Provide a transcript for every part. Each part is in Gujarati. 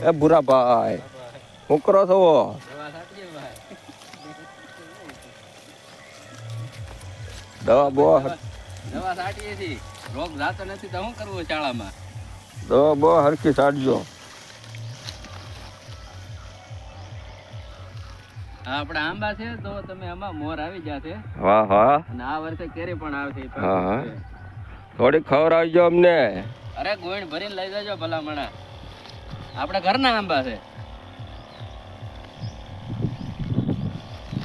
એ ભૂરા ભાઈ હું કરો છો? દવા બહુ દવા છાંટીએ છીએ, રોગ જાતો નથી તો શું કરવું શાળામાં? દવા બહુ હરખી છાંટજો. આપડા આંબા છે તો તમે આમાં મોર આવી જશે. હા હા. અને આ વર્ષે કેરી પણ આવશે. હા હા. થોડીક ખબર આવજો અમને. અરે ગોઈણ ભરીને લઈ જજો ભલામણા. આપડા ઘરના આંબા છે.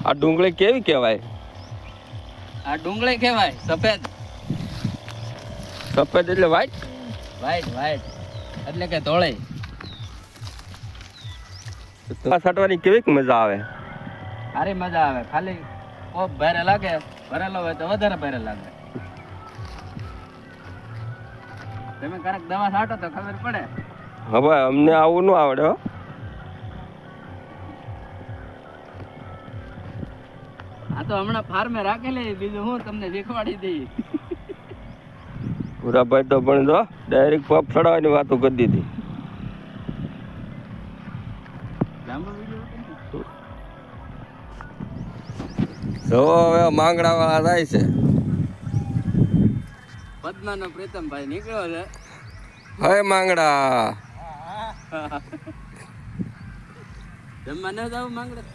આ ડુંગળી કેવી કહેવાય? આ ડુંગળી કહેવાય સફેદ. સફેદ એટલે વ્હાઈટ? વ્હાઈટ વ્હાઈટ એટલે કે ધોળી. છાંટવાની કેવી મજા આવે? સારી મજા આવે. ખાલી કોપ ભારે લાગે, ભરેલો હોય તો વધારે ભારે લાગે. તમે ક્યારેક દવા છાંટો તો ખબર પડે. હવે અમને આવું ન આવડે હો. આ તો હમણાં ફાર્મે રાખેલી, બીજું હું તમને શીખવાડી દઈ. ભૂરાભાઈ તો પણ જો ડાયરેક્ટ પગ ચડાવવાની વાતો કરી દીધી. જો હવે માંગડા વાળા જાય છે. પદ્મા નો પ્રીતમભાઈ નીકળ્યો છે. હવે માંગડા જમવા ન જાવ માંગડા.